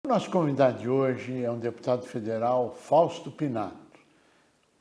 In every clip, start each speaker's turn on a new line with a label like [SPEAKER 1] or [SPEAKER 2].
[SPEAKER 1] Nosso convidado de hoje é um deputado federal, Fausto Pinato,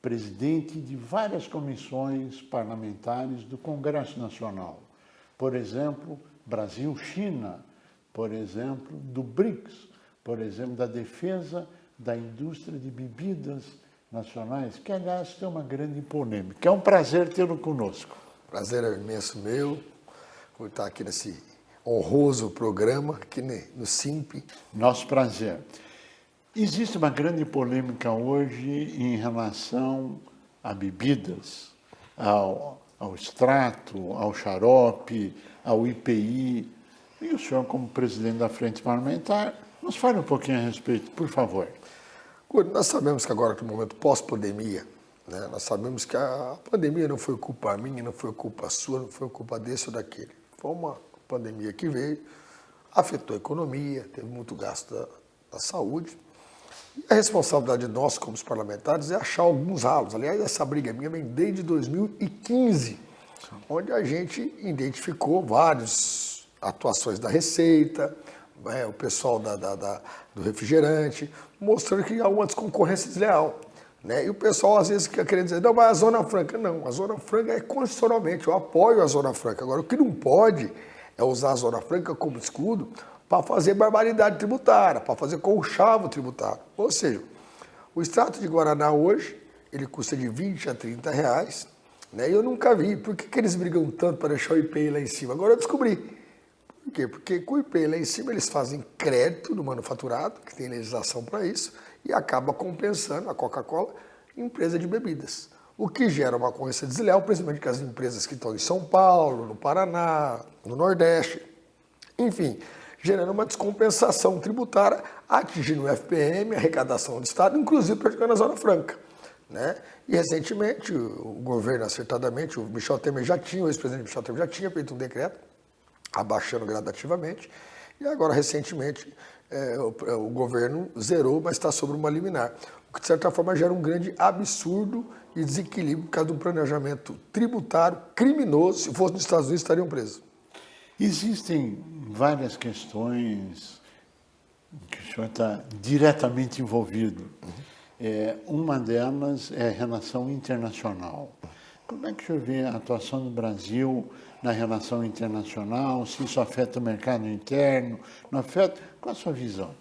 [SPEAKER 1] presidente de várias comissões parlamentares do Congresso Nacional. Por exemplo, Brasil-China, por exemplo, do BRICS, por exemplo, da defesa da indústria de bebidas nacionais, que, aliás, tem uma grande polêmica. É um prazer tê-lo conosco.
[SPEAKER 2] Prazer é imenso meu por estar aqui nesse honroso programa, aqui no SIMP.
[SPEAKER 1] Nosso prazer. Existe uma grande polêmica hoje em relação a bebidas, ao extrato, ao xarope, ao IPI. E o senhor, como presidente da Frente Parlamentar, nos fale um pouquinho a respeito, por favor.
[SPEAKER 2] Nós sabemos que agora, no momento pós-pandemia, né, nós sabemos que a pandemia não foi culpa minha, não foi culpa sua, não foi culpa desse ou daquele. Foi uma pandemia que veio, afetou a economia, teve muito gasto da saúde. E a responsabilidade de nós, como os parlamentares, é achar alguns ralos. Aliás, essa briga minha vem desde 2015, onde a gente identificou várias atuações da Receita, o pessoal do refrigerante, mostrando que há uma concorrência desleal. Né? E o pessoal às vezes quer dizer, não, mas a Zona Franca. Não, a Zona Franca é constitucionalmente, eu apoio a Zona Franca. Agora, o que não pode é usar a Zona Franca como escudo para fazer barbaridade tributária, para fazer conchavo tributário. Ou seja, o extrato de Guaraná hoje, ele custa de 20 a 30 reais, né? E eu nunca vi. Por que eles brigam tanto para deixar o IPI lá em cima? Agora eu descobri. Por quê? Porque com o IPI lá em cima eles fazem crédito no manufaturado, que tem legislação para isso, e acaba compensando a Coca-Cola, empresa de bebidas. O que gera uma concorrência desleal, principalmente com as empresas que estão em São Paulo, no Paraná, no Nordeste, enfim, gerando uma descompensação tributária, atingindo o FPM, a arrecadação do Estado, inclusive praticando a Zona Franca. Né? E recentemente o governo, acertadamente, o Michel Temer já tinha, o ex-presidente Michel Temer já tinha feito um decreto, abaixando gradativamente, e agora recentemente o governo zerou, mas está sobre uma liminar, o que de certa forma gera um grande absurdo e desequilíbrio por causa de um planejamento tributário criminoso. Se fosse nos Estados Unidos, estariam presos.
[SPEAKER 1] Existem várias questões que o senhor está diretamente envolvido. Uma delas é a relação internacional. Como é que o senhor vê a atuação do Brasil na relação internacional? Se isso afeta o mercado interno? Não afeta? Qual a sua visão?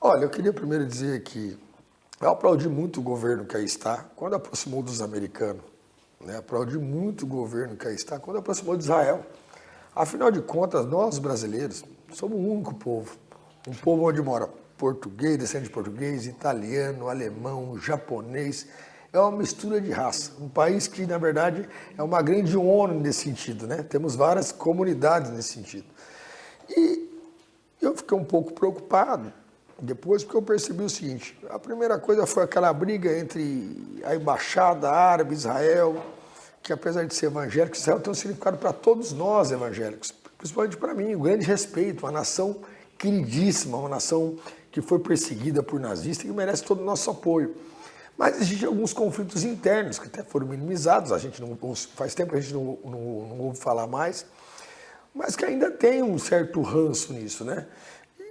[SPEAKER 2] Olha, eu queria primeiro dizer que eu aplaudi muito o governo que aí está quando aproximou dos americanos. Né? Aplaudi muito o governo que aí está quando aproximou de Israel. Afinal de contas, nós brasileiros somos um único povo. Um povo onde mora português, descendente de português, italiano, alemão, japonês. É uma mistura de raça. Um país que, na verdade, é uma grande ONU nesse sentido. Né? Temos várias comunidades nesse sentido. E eu fiquei um pouco preocupado depois, porque eu percebi o seguinte: a primeira coisa foi aquela briga entre a embaixada árabe, Israel, que apesar de ser evangélico, Israel tem um significado para todos nós evangélicos, principalmente para mim, um grande respeito, uma nação queridíssima, uma nação que foi perseguida por nazistas e que merece todo o nosso apoio. Mas existem alguns conflitos internos que até foram minimizados, a gente não, faz tempo que a gente não ouve falar mais, mas que ainda tem um certo ranço nisso, né?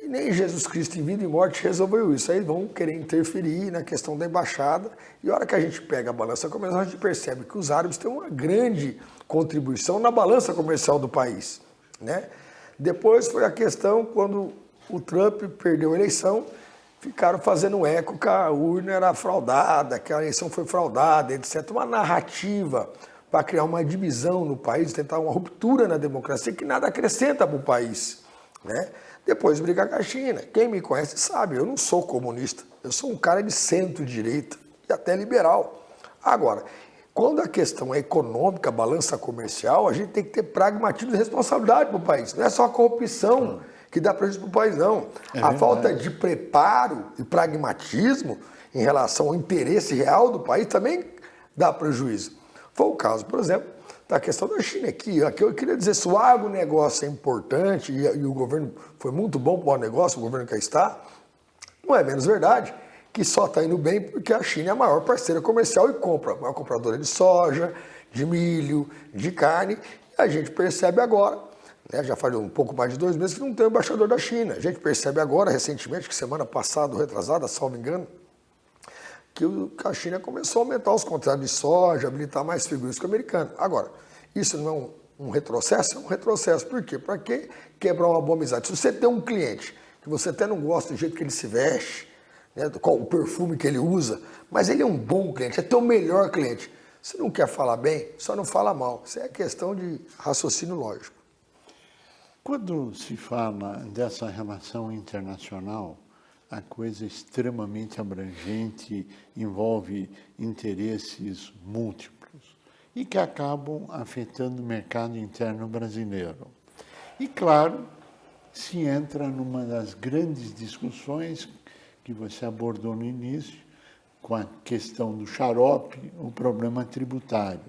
[SPEAKER 2] E nem Jesus Cristo em vida e morte resolveu isso. Aí vão querer interferir na questão da embaixada. E a hora que a gente pega a balança comercial, a gente percebe que os árabes têm uma grande contribuição na balança comercial do país. Né? Depois foi a questão quando o Trump perdeu a eleição, ficaram fazendo eco que a urna era fraudada, que a eleição foi fraudada, etc. Uma narrativa para criar uma divisão no país, tentar uma ruptura na democracia que nada acrescenta para o país. Né? Depois brigar com a China. Quem me conhece sabe, eu não sou comunista, eu sou um cara de centro-direita e até liberal. Agora, quando a questão é econômica, balança comercial, a gente tem que ter pragmatismo e responsabilidade para o país. Não é só a corrupção que dá prejuízo para o país, não. A falta de preparo e pragmatismo em relação ao interesse real do país também dá prejuízo. Foi o caso, por exemplo, da questão da China aqui eu queria dizer, se o agronegócio é importante e o governo foi muito bom para o negócio, o governo que aí está, não é menos verdade que só está indo bem porque a China é a maior parceira comercial e compra, a maior compradora de soja, de milho, de carne, e a gente percebe agora, né? Já faz um pouco mais de 2 meses que não tem o embaixador da China. A gente percebe agora, recentemente, que semana passada, retrasada, salvo engano, que a China começou a aumentar os contratos de soja, habilitar mais frigorífico americano. Agora, isso não é um retrocesso? É um retrocesso. Por quê? Para que quebrar uma boa amizade? Se você tem um cliente que você até não gosta do jeito que ele se veste, né, o perfume que ele usa, mas ele é um bom cliente, é teu melhor cliente. Se não quer falar bem, só não fala mal. Isso é questão de raciocínio lógico.
[SPEAKER 1] Quando se fala dessa relação internacional, a coisa é extremamente abrangente, envolve interesses múltiplos e que acabam afetando o mercado interno brasileiro. E, claro, se entra numa das grandes discussões que você abordou no início, com a questão do xarope, o problema tributário.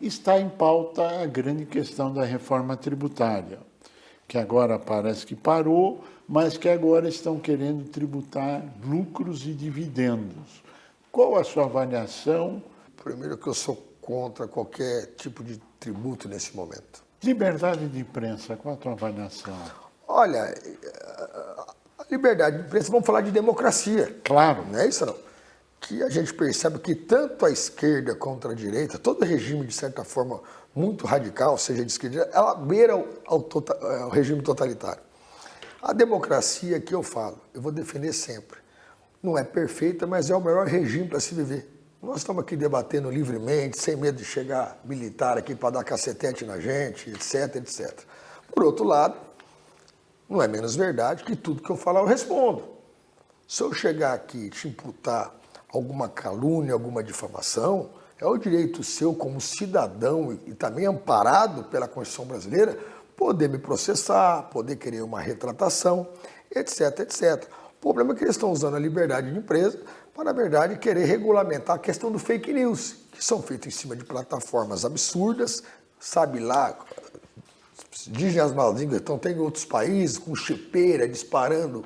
[SPEAKER 1] Está em pauta a grande questão da reforma tributária, que agora parece que parou, mas que agora estão querendo tributar lucros e dividendos. Qual a sua avaliação?
[SPEAKER 2] Primeiro que eu sou contra qualquer tipo de tributo nesse momento.
[SPEAKER 1] Liberdade de imprensa, qual a tua avaliação?
[SPEAKER 2] Olha, a liberdade de imprensa, vamos falar de democracia.
[SPEAKER 1] Claro.
[SPEAKER 2] Não é isso não? Que a gente percebe que tanto a esquerda contra a direita, todo regime de certa forma muito radical, seja de esquerda, ela beira o regime totalitário. A democracia que eu falo, eu vou defender sempre. Não é perfeita, mas é o melhor regime para se viver. Nós estamos aqui debatendo livremente, sem medo de chegar militar aqui para dar cacetete na gente, etc, etc. Por outro lado, não é menos verdade que tudo que eu falar eu respondo. Se eu chegar aqui e te imputar alguma calúnia, alguma difamação, é o direito seu como cidadão e também amparado pela Constituição brasileira poder me processar, poder querer uma retratação, etc, etc. O problema é que eles estão usando a liberdade de empresa para, na verdade, querer regulamentar a questão do fake news, que são feitos em cima de plataformas absurdas, sabe lá, dizem as más línguas, então tem outros países com chipeira disparando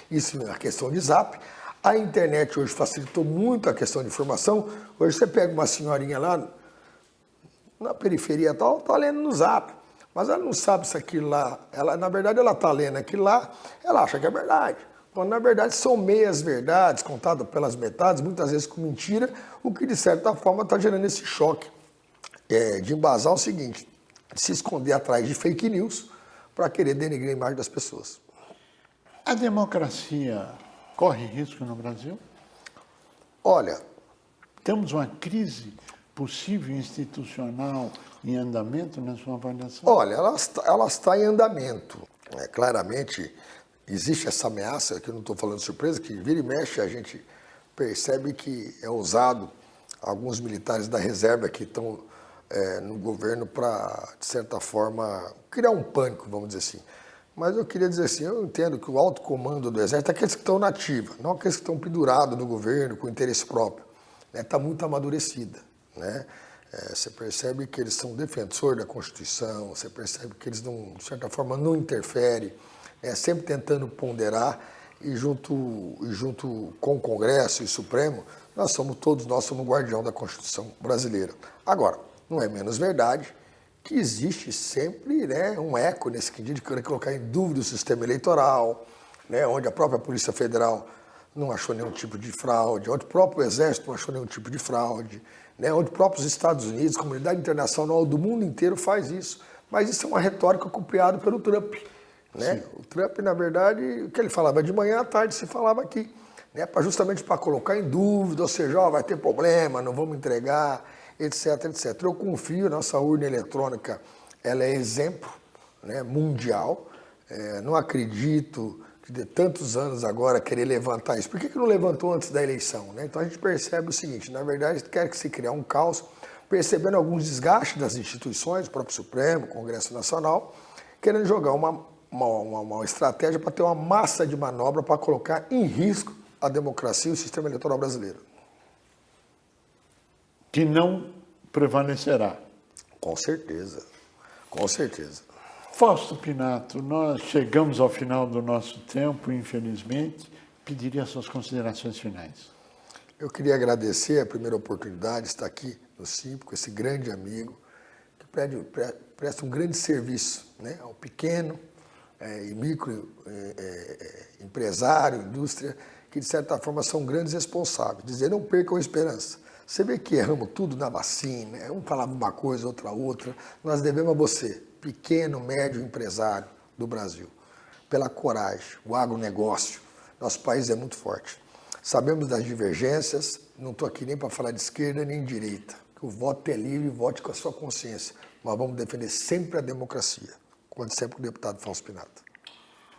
[SPEAKER 2] isso na questão de zap. A internet hoje facilitou muito a questão de informação. Hoje você pega uma senhorinha lá na periferia tal, está lendo no zap, mas ela não sabe se aquilo lá, na verdade ela está lendo aquilo lá, ela acha que é verdade. Quando na verdade são meias verdades, contadas pelas metades, muitas vezes com mentira, o que de certa forma está gerando esse choque de embasar o seguinte, de se esconder atrás de fake news para querer denegrir a imagem das pessoas.
[SPEAKER 1] A democracia corre risco no Brasil?
[SPEAKER 2] Olha,
[SPEAKER 1] temos uma crise possível institucional em andamento na sua avaliação?
[SPEAKER 2] Olha, ela está em andamento. Claramente existe essa ameaça, que eu não estou falando de surpresa, que vira e mexe a gente percebe que é usado alguns militares da reserva que estão no governo para, de certa forma, criar um pânico, vamos dizer assim. Mas eu queria dizer assim, eu entendo que o alto comando do Exército é aqueles que estão na ativa, não aqueles que estão pendurados no governo com interesse próprio. Está muito amadurecida. Né? Você percebe que eles são defensores da Constituição, você percebe que eles, não, de certa forma, não interferem, sempre tentando ponderar e junto com o Congresso e o Supremo, nós somos guardião da Constituição brasileira. Agora, não é menos verdade que existe sempre um eco nesse sentido de querer colocar em dúvida o sistema eleitoral, onde a própria Polícia Federal não achou nenhum tipo de fraude, onde o próprio Exército não achou nenhum tipo de fraude, onde próprios Estados Unidos, a comunidade internacional do mundo inteiro faz isso. Mas isso é uma retórica copiada pelo Trump. O Trump, na verdade, o que ele falava de manhã à tarde se falava aqui, justamente para colocar em dúvida, ou seja, vai ter problema, não vamos entregar, etc, etc. Eu confio, nossa urna eletrônica, ela é exemplo mundial, não acredito que de tantos anos agora querer levantar isso. Por que não levantou antes da eleição? Então a gente percebe o seguinte, na verdade quer que se criar um caos, percebendo alguns desgastes das instituições, o próprio Supremo, o Congresso Nacional, querendo jogar uma estratégia para ter uma massa de manobra para colocar em risco a democracia e o sistema eleitoral brasileiro.
[SPEAKER 1] Que não prevalecerá.
[SPEAKER 2] Com certeza, com certeza.
[SPEAKER 1] Fausto Pinato, nós chegamos ao final do nosso tempo, infelizmente. Pediria suas considerações finais.
[SPEAKER 2] Eu queria agradecer a primeira oportunidade de estar aqui no CIMP com esse grande amigo, que presta um grande serviço, né, ao pequeno e micro empresário, indústria, que de certa forma são grandes responsáveis. Dizer, não percam a esperança. Você vê que erramos tudo na vacina, um falava uma coisa, outra. Nós devemos a você, pequeno, médio empresário do Brasil, pela coragem, o agronegócio. Nosso país é muito forte. Sabemos das divergências, não estou aqui nem para falar de esquerda nem de direita. O voto é livre, vote com a sua consciência. Mas vamos defender sempre a democracia, como sempre o deputado Fausto Pinato.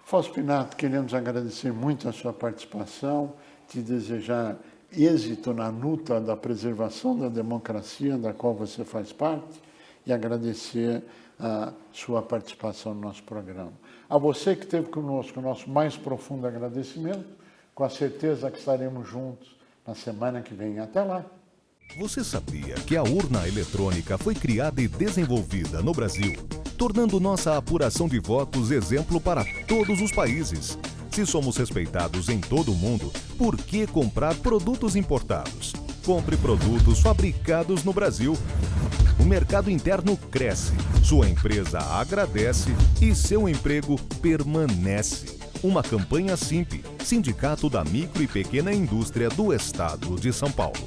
[SPEAKER 1] Fausto Pinato, queremos agradecer muito a sua participação, te desejar êxito na luta da preservação da democracia, da qual você faz parte, e agradecer a sua participação no nosso programa. A você que esteve conosco, o nosso mais profundo agradecimento, com a certeza que estaremos juntos na semana que vem. Até lá!
[SPEAKER 3] Você sabia que a urna eletrônica foi criada e desenvolvida no Brasil, tornando nossa apuração de votos exemplo para todos os países? Se somos respeitados em todo o mundo, por que comprar produtos importados? Compre produtos fabricados no Brasil. O mercado interno cresce, sua empresa agradece e seu emprego permanece. Uma campanha Simpe, Sindicato da Micro e Pequena Indústria do Estado de São Paulo.